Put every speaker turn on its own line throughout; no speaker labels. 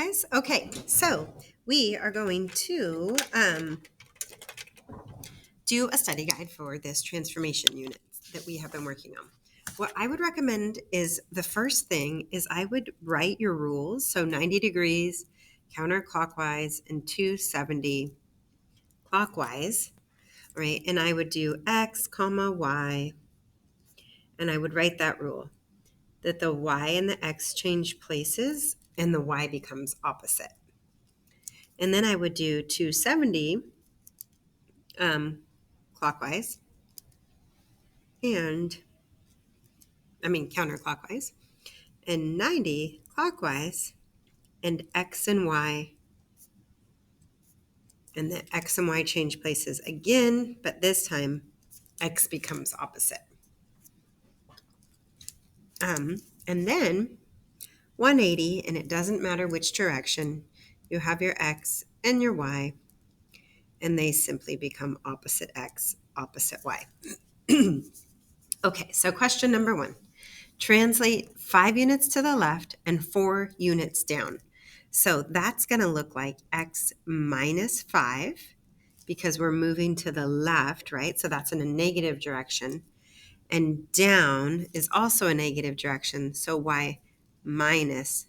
guys? Okay, so we are going to do a study guide for this transformation unit that we have been working on. What I would recommend is the first thing is I would write your rules. So 90 degrees counterclockwise and 270 clockwise, right? And I would do X, comma, Y, and I would write that rule that the Y and the X change places and the Y becomes opposite. And then I would do 270 clockwise and counterclockwise, and 90 clockwise, and X and Y, and the X and Y change places again, but this time X becomes opposite. And then 180, and it doesn't matter which direction, you have your X and your Y, and they simply become opposite X, opposite Y. Okay, so question number 1. Translate 5 units to the left and 4 units down. So that's going to look like X minus 5 because we're moving to the left, right? So that's in a negative direction. And down is also a negative direction, so Y minus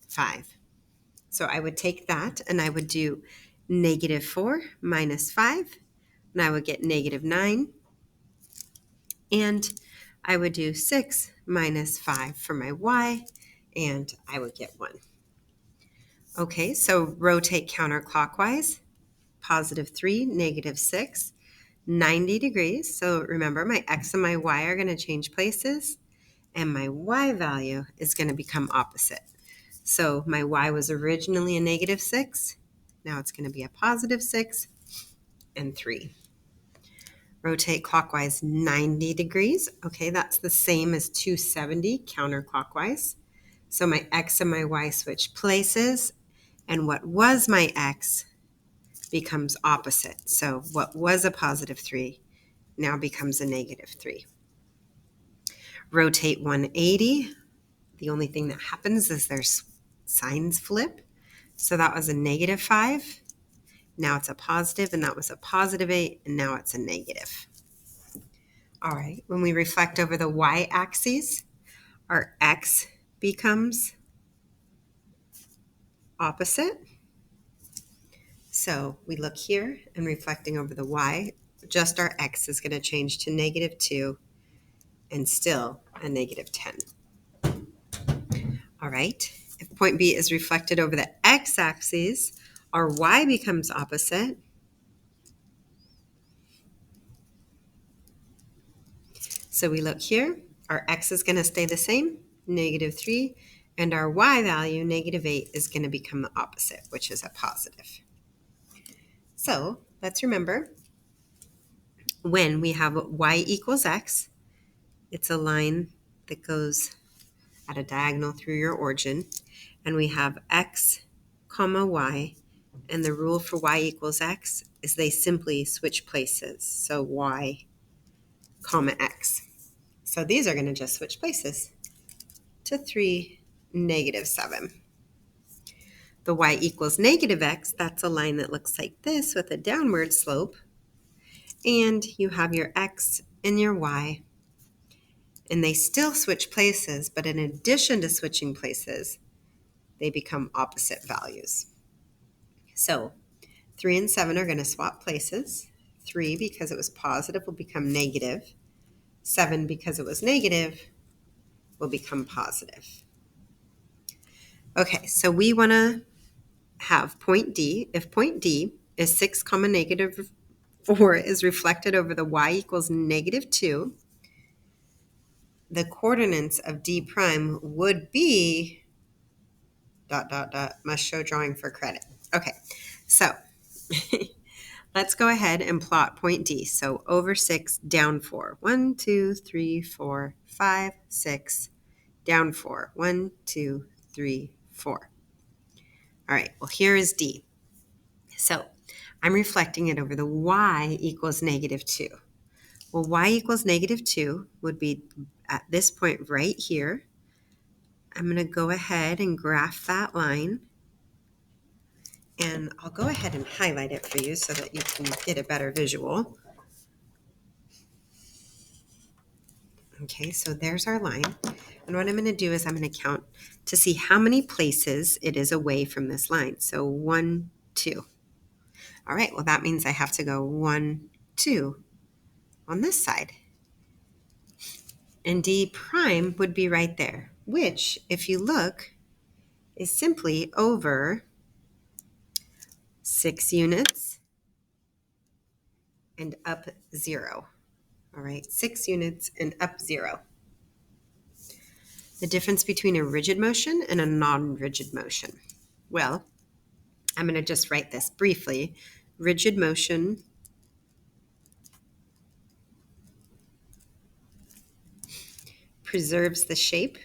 5. So I would take that and I would do negative 4 minus 5, and I would get negative 9. And I would do 6 minus 5 for my Y, and I would get 1. Okay, so rotate counterclockwise, positive 3, negative 6, 90 degrees. So remember, my X and my Y are going to change places, and my Y value is going to become opposite. So my Y was originally a negative 6. Now it's going to be a positive 6 and 3. Rotate clockwise 90 degrees. Okay, that's the same as 270 counterclockwise. So my X and my Y switch places, and what was my X becomes opposite. So what was a positive 3 now becomes a negative 3. Rotate 180. The only thing that happens is their signs flip. So that was a negative 5. Now it's a positive, and that was a positive 8, and now it's a negative. All right, when we reflect over the y-axis, our x becomes opposite. So we look here, and reflecting over the y, just our x is going to change to negative 2 and still a negative 10. All right, if point B is reflected over the x-axis, our y becomes opposite. So we look here, our x is going to stay the same, negative 3, and our y value, negative 8, is going to become the opposite, which is a positive. So let's remember, when we have y equals x, it's a line that goes at a diagonal through your origin, and we have x, comma y, and the rule for y equals x is they simply switch places. So y, comma x. So these are going to just switch places to 3, negative 7. The y equals negative x, that's a line that looks like this with a downward slope. And you have your x and your y. And they still switch places, but in addition to switching places, they become opposite values. So 3 and 7 are going to swap places. 3, because it was positive, will become negative. 7, because it was negative, will become positive. Okay, so we want to have point D. If point D is 6, negative 4 is reflected over the y equals negative 2, the coordinates of D prime would be ... must show drawing for credit. Okay, so let's go ahead and plot point D. So over 6, down 4. 1, 2, 3, 4, 5, 6, down 4. 1, 2, 3, 4. All right, well, here is D. So I'm reflecting it over the y equals negative 2. Well, y equals negative 2 would be at this point right here. I'm going to go ahead and graph that line. And I'll go ahead and highlight it for you so that you can get a better visual. Okay, so there's our line. And what I'm going to do is I'm going to count to see how many places it is away from this line. So 1, 2. All right, well, that means I have to go 1, 2 on this side. And D prime would be right there, which, if you look, is simply over 6 units and up 0. All right, 6 units and up 0. The difference between a rigid motion and a non-rigid motion. Well, I'm going to just write this briefly. Rigid motion preserves the shape.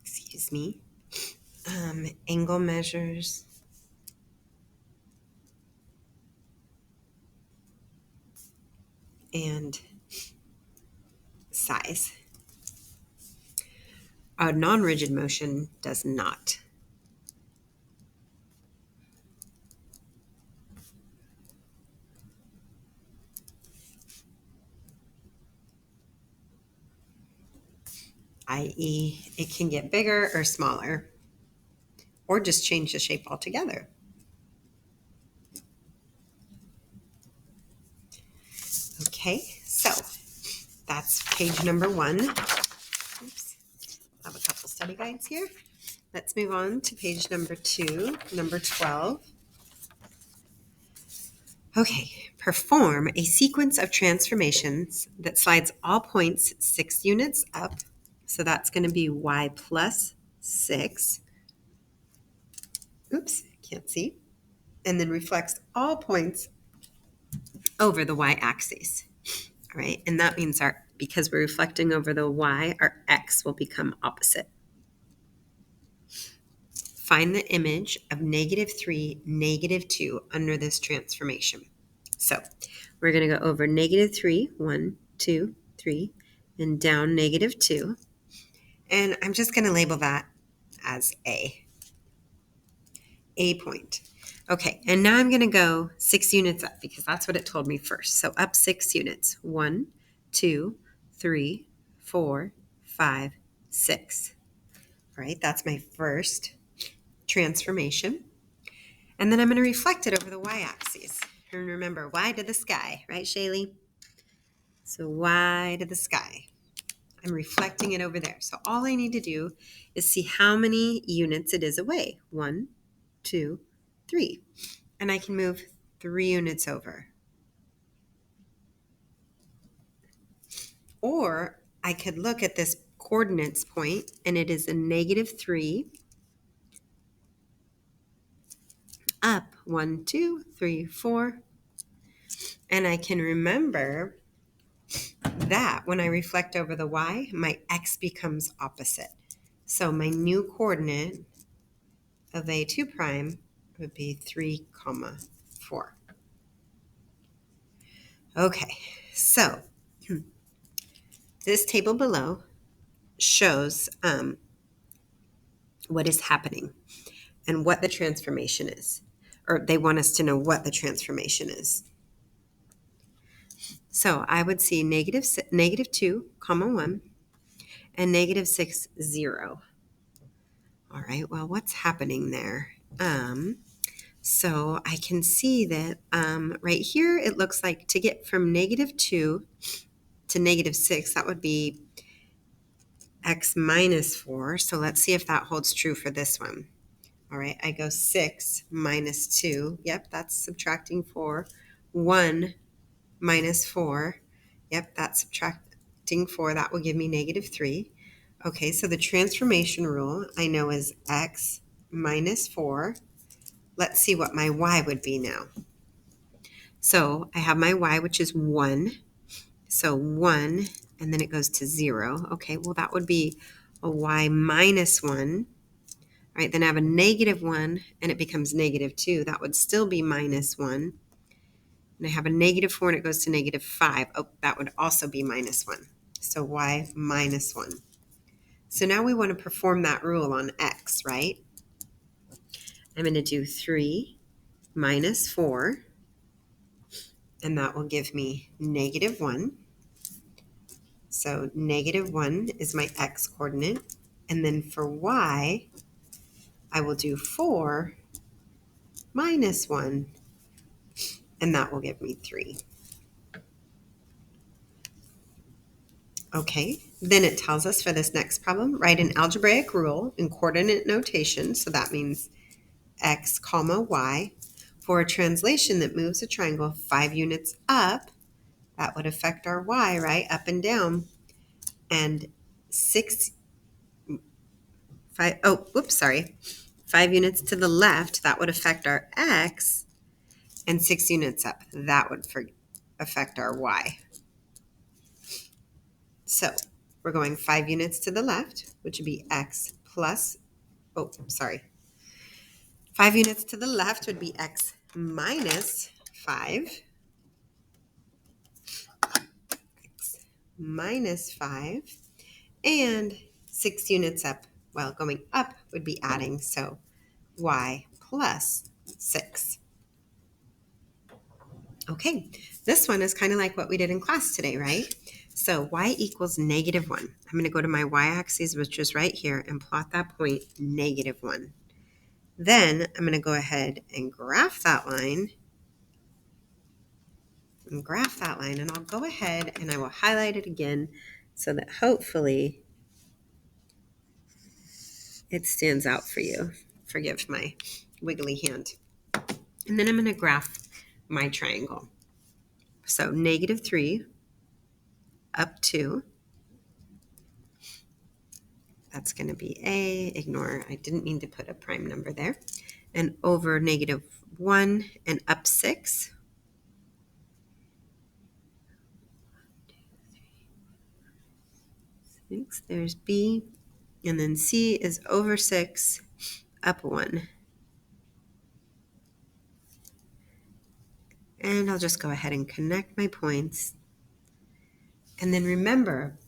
Excuse me. Angle measures and size. A non-rigid motion does not. i.e., it can get bigger or smaller, or just change the shape altogether. Okay, so that's page number 1. Oops, I have a couple study guides here. Let's move on to page number 2, number 12. Okay, perform a sequence of transformations that slides all points 6 units up. So that's going to be y plus 6. Oops, can't see. And then reflects all points over the y-axis. All right, and that means because we're reflecting over the y, our x will become opposite. Find the image of -3, -2 under this transformation. So we're going to go over -3, 1, 2, 3, and down -2. And I'm just going to label that as A point. Okay, and now I'm going to go 6 units up because that's what it told me first. So up 6 units. 1, 2, 3, 4, 5, 6. All right, that's my first transformation. And then I'm going to reflect it over the y-axis. And remember, y to the sky, right, Shaylee? So y to the sky. I'm reflecting it over there. So all I need to do is see how many units it is away. 1, 2, 3. And I can move 3 units over. Or I could look at this coordinates point, and it is a -3 up 1, 2, 3, 4. And I can remember that when I reflect over the y, my x becomes opposite. So my new coordinate of A2 prime would be 3, 4. Okay, so this table below shows what is happening and what the transformation is. Or they want us to know what the transformation is. So I would see -2, 1, and -6, 0. All right, well, what's happening there? So I can see that right here, it looks like to get from -2 to -6, that would be x minus 4. So let's see if that holds true for this one. All right, I go 6 minus 2. Yep, that's subtracting 4. 1 minus 4. Yep, that's subtracting 4. That will give me -3. Okay, so the transformation rule I know is x minus 4. Let's see what my y would be now. So I have my y, which is 1. So 1, and then it goes to 0. Okay, well, that would be a y minus 1. All right, then I have a -1, and it becomes -2. That would still be -1. And I have a negative 4 and it goes to negative 5. Oh, that would also be minus 1. So y minus 1. So now we want to perform that rule on x, right? I'm going to do 3 minus 4, and that will give me negative 1. So negative 1 is my x coordinate. And then for y, I will do 4 minus 1, and that will give me 3. Okay, then it tells us for this next problem, write an algebraic rule in coordinate notation. So that means x comma y for a translation that moves a triangle 5 units up. That would affect our y, right? Up and down. And 5 units to the left, that would affect our x. And 6 units up, that would affect our y. So we're going 5 units to the left, which would be x plus, 5 units to the left would be x minus 5. X minus 5. And 6 units up, well, going up would be adding, so y plus 6. Okay, this one is kind of like what we did in class today, right? So y equals negative 1. I'm going to go to my y-axis, which is right here, and plot that point, negative 1. Then I'm going to go ahead and graph that line. And I'll go ahead and I will highlight it again so that hopefully it stands out for you. Forgive my wiggly hand. And then I'm going to graph my triangle. So negative 3 up 2. That's going to be A. Ignore, I didn't mean to put a prime number there. And over negative 1 and up 6. 6, there's B. And then C is over 6, up 1. And I'll just go ahead and connect my points. And then remember,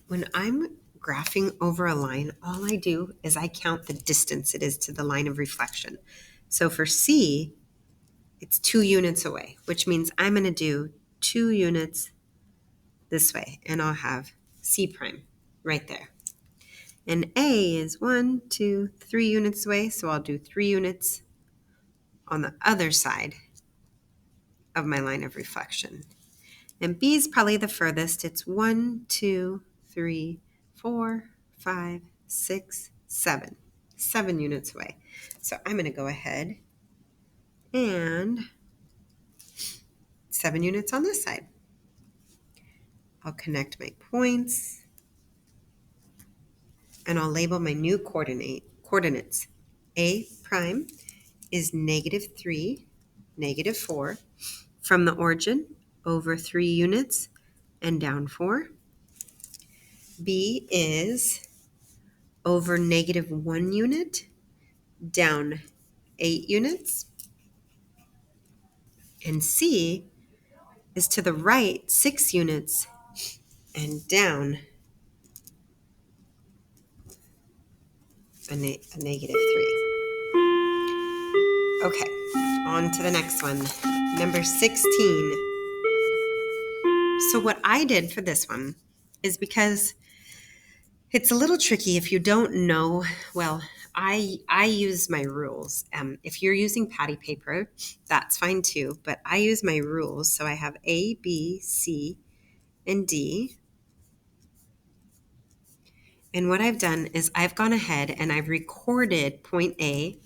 when I'm graphing over a line, all I do is I count the distance it is to the line of reflection. So for C, it's 2 units away, which means I'm going to do 2 units this way, and I'll have C prime right there. And A is 1, 2, 3 units away, so I'll do 3 units on the other side of my line of reflection. And B is probably the furthest. It's 1, 2, 3, 4, 5, 6, 7. 7 units away. So I'm going to go ahead and 7 units on this side. I'll connect my points and I'll label my new coordinates. A prime is negative 3, negative 4 from the origin over 3 units and down 4. B is over negative 1 unit, down 8 units. And C is to the right 6 units and down a negative 3. Okay, on to the next one. Number 16. So what I did for this one is because it's a little tricky if you don't know, well, I use my rules. If you're using patty paper, that's fine too, but I use my rules. So I have A, B, C, and D. And what I've done is I've gone ahead and I've recorded point A.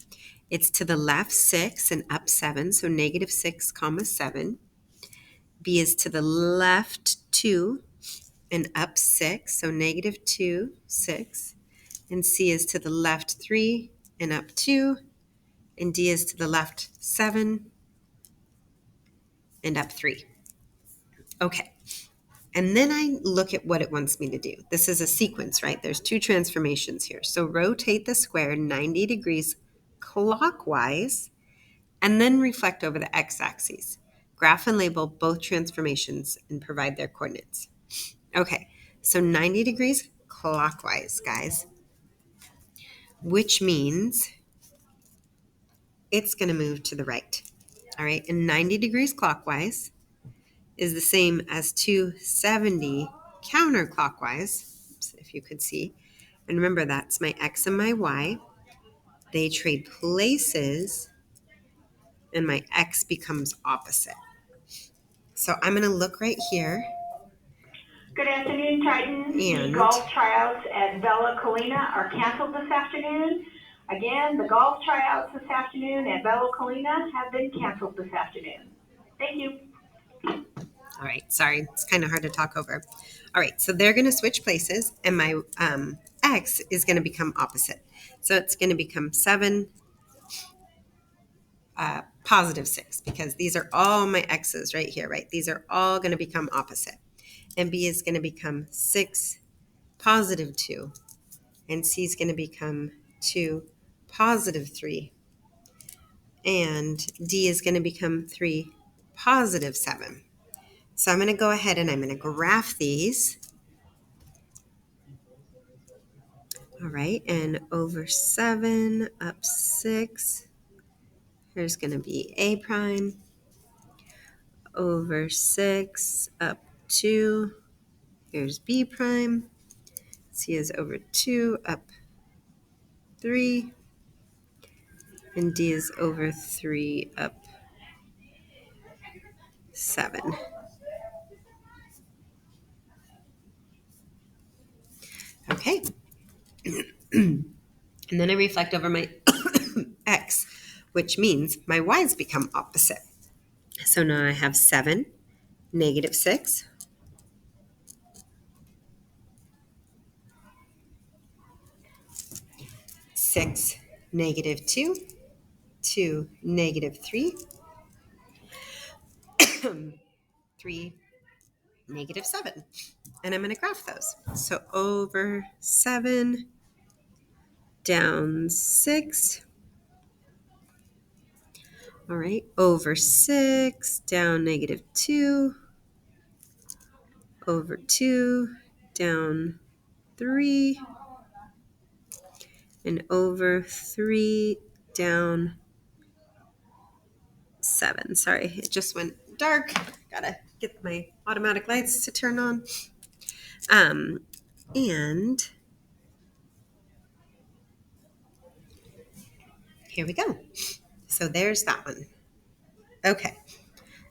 It's to the left 6 and up 7, so negative 6 comma 7. B is to the left 2 and up 6, so negative 2, 6. And C is to the left 3 and up 2. And D is to the left 7 and up 3. Okay. And then I look at what it wants me to do. This is a sequence, right? There's 2 transformations here. So rotate the square 90 degrees clockwise and then reflect over the x-axis. graph and label both transformations and provide their coordinates. Okay, so 90 degrees clockwise, guys, which means it's going to move to the right. All right, and 90 degrees clockwise is the same as 270 counterclockwise, if you could see. And remember, that's my X and my Y. They trade places, and my X becomes opposite. So I'm going to look right here.
Good afternoon, Titan. The golf tryouts at Bella Colina are canceled this afternoon. Again, the golf tryouts this afternoon at Bella Colina have been canceled this afternoon. Thank you.
All right, sorry, it's kind of hard to talk over. All right, so they're going to switch places, and my X is going to become opposite. So it's going to become 7, positive 6, because these are all my X's right here, right? These are all going to become opposite. And B is going to become 6, positive 2. And C is going to become 2, positive 3. And D is going to become 3, positive 7. So I'm going to go ahead and I'm going to graph these. All right, and over 7, up 6. Here's going to be A prime. Over 6, up 2. Here's B prime. C is over 2, up 3. And D is over 3, up 7. Okay. And then I reflect over my X, which means my Y's become opposite. So now I have 7, negative 6. 6, negative 2. 2, negative 3. 3, negative 7. And I'm going to graph those. So over 7, down 6. All right, over 6, down negative 2. Over 2, down 3. And over 3, down 7. Sorry, it just went dark. Gotta get my automatic lights to turn on. And here we go. So there's that one. Okay,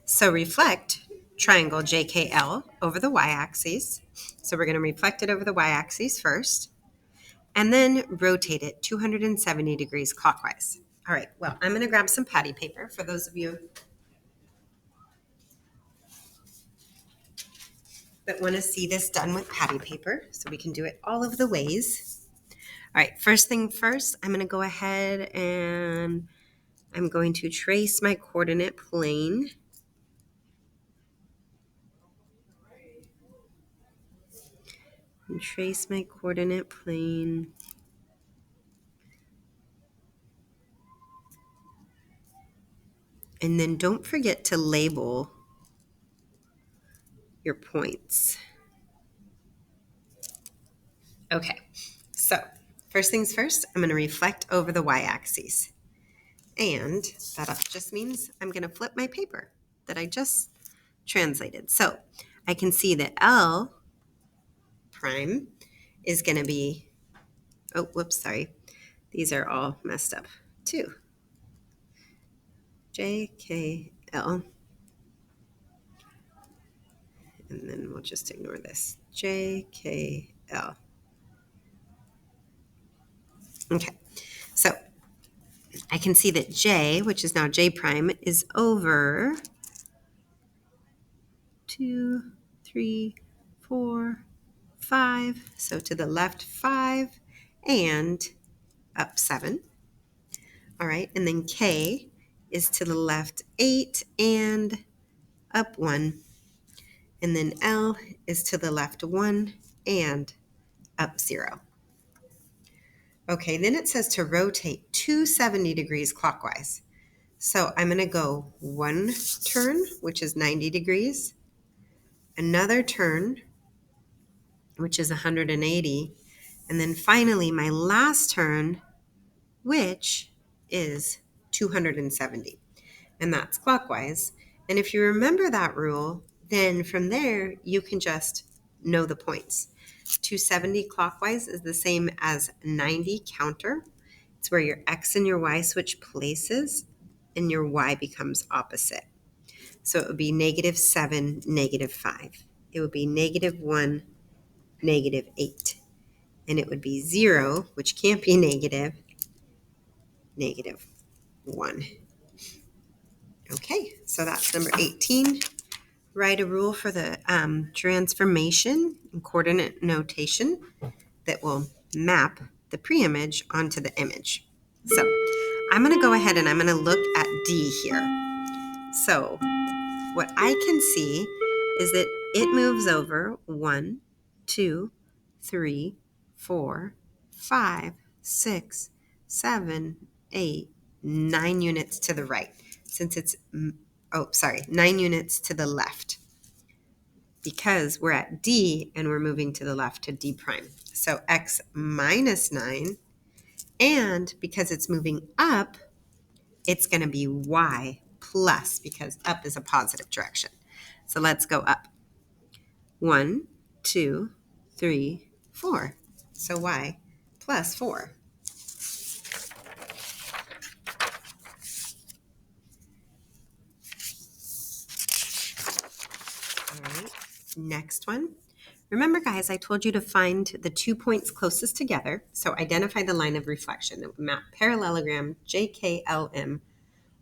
so reflect triangle JKL over the y-axis. So we're going to reflect it over the y-axis first, and then rotate it 270 degrees clockwise. All right, well, I'm going to grab some patty paper for those of you that want to see this done with patty paper, so we can do it all of the ways. All right, first thing first, I'm going to go ahead and I'm going to trace my coordinate plane. And trace my coordinate plane. And then don't forget to label your points. Okay, so first things first, I'm going to reflect over the y-axis. And that just means I'm going to flip my paper that I just translated. So I can see that L prime is going to be, oh, whoops, sorry. These are all messed up too. J, K, L. And then we'll just ignore this. J, K, L. Okay, so I can see that J, which is now J prime, is over 2, 3, 4, 5. So to the left 5 and up 7. All right, and then K is to the left 8 and up 1. And then L is to the left 1 and up 0. Okay, then it says to rotate 270 degrees clockwise. So I'm going to go one turn, which is 90 degrees, another turn, which is 180, and then finally my last turn, which is 270. And that's clockwise. And if you remember that rule, then from there you can just know the points. 270 clockwise is the same as 90 counter. It's where your X and your Y switch places and your Y becomes opposite. So it would be -7, -5. It would be -1, -8. And it would be 0, which can't be negative, -1. Okay, so that's number 18. Write a rule for the transformation and coordinate notation that will map the pre-image onto the image. So I'm going to go ahead and I'm going to look at D here. So what I can see is that it moves over 1, 2, 3, 4, 5, 6, 7, 8, 9 units to the right. Since it's, 9 units to the left. Because we're at D and we're moving to the left to D prime. So X minus 9. And because it's moving up, it's going to be Y plus, because up is a positive direction. So let's go up. 1, 2, 3, 4. So Y plus 4. All right, next one. Remember, guys, I told you to find the 2 points closest together. So identify the line of reflection that would map parallelogram JKLM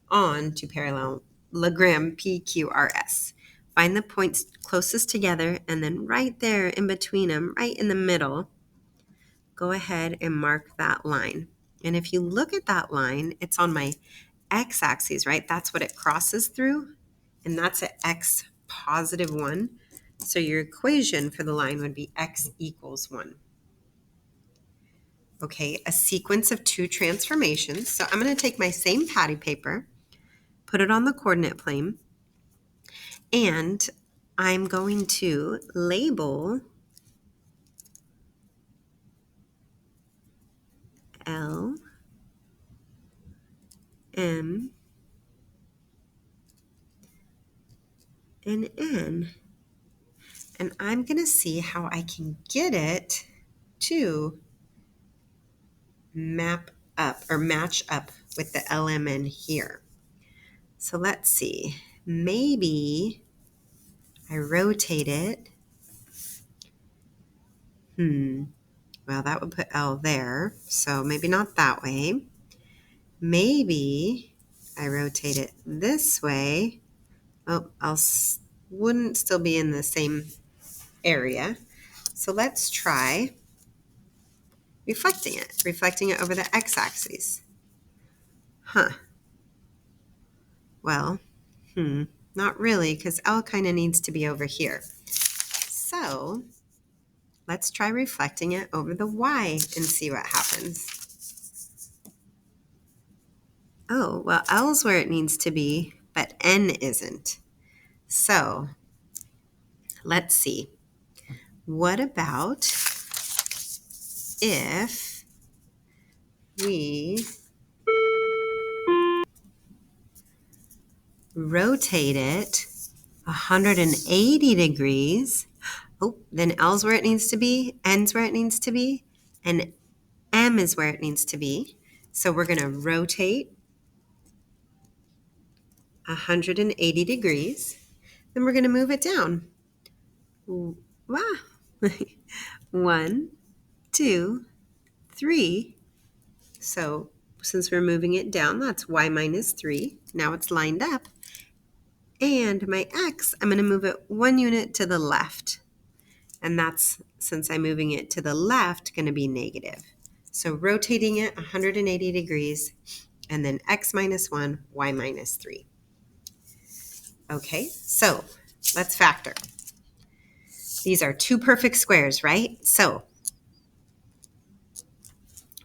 on to parallelogram PQRS. Find the points closest together, and then right there in between them, right in the middle, go ahead and mark that line. And if you look at that line, it's on my x-axis, right? That's what it crosses through, and that's at x positive 1. So your equation for the line would be x equals 1. Okay, a sequence of 2 transformations. So I'm going to take my same patty paper, put it on the coordinate plane, and I'm going to label L, M, and N. And I'm going to see how I can get it to map up or match up with the LMN here. So let's see. Maybe I rotate it. Well, that would put L there. So maybe not that way. Maybe I rotate it this way. Oh, wouldn't still be in the same area. So let's try reflecting it over the x-axis. Well, not really, because L kind of needs to be over here. So let's try reflecting it over the y and see what happens. Oh, well, L's where it needs to be, but N isn't. So let's see. What about if we rotate it 180 degrees? Oh, then L's where it needs to be, N's where it needs to be, and M is where it needs to be. So we're going to rotate 180 degrees. Then we're going to move it down. Wow. 1, 2, 3. So since we're moving it down, that's y minus 3. Now it's lined up. And my x, I'm going to move it 1 unit to the left. And that's, since I'm moving it to the left, going to be negative. So rotating it 180 degrees, and then x minus 1, y minus 3. Okay, so let's factor. These are 2 perfect squares, right? So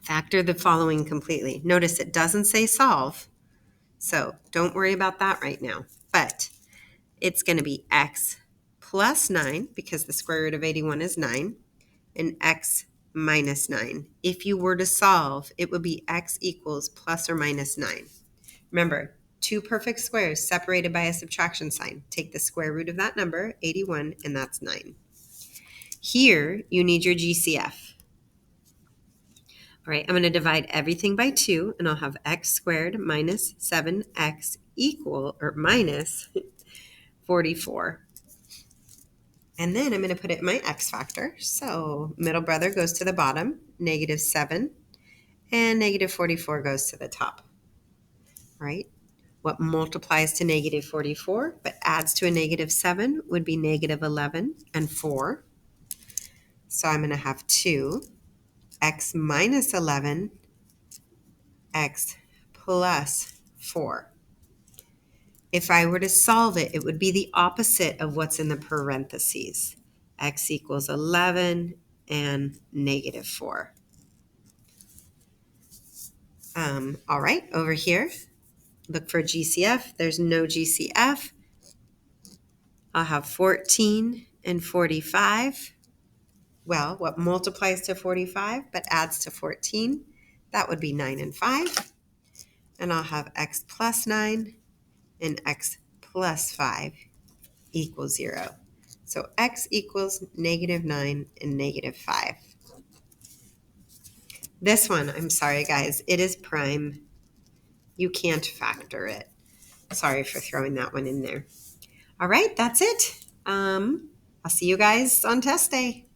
factor the following completely. Notice it doesn't say solve. So don't worry about that right now. But it's going to be x plus 9 because the square root of 81 is 9 and x minus 9. If you were to solve, it would be x equals plus or minus 9. Remember, two perfect squares separated by a subtraction sign. Take the square root of that number, 81, and that's 9. Here, you need your GCF. All right, I'm going to divide everything by 2, and I'll have x squared minus 7x equal, or minus 44. And then I'm going to put it in my x factor. So middle brother goes to the bottom, negative 7, and negative 44 goes to the top. All right. What multiplies to negative 44 but adds to a negative 7 would be negative 11 and 4. So I'm going to have 2, x minus 11, x plus 4. If I were to solve it, it would be the opposite of what's in the parentheses. X equals 11 and negative 4. All right, over here, look for GCF. There's no GCF. I'll have 14 and 45. Well, what multiplies to 45 but adds to 14? That would be 9 and 5. And I'll have x plus 9 and x plus 5 equals 0. So x equals negative 9 and negative 5. This one, I'm sorry guys, it is prime. You can't factor it. Sorry for throwing that one in there. All right, that's it. I'll see you guys on test day.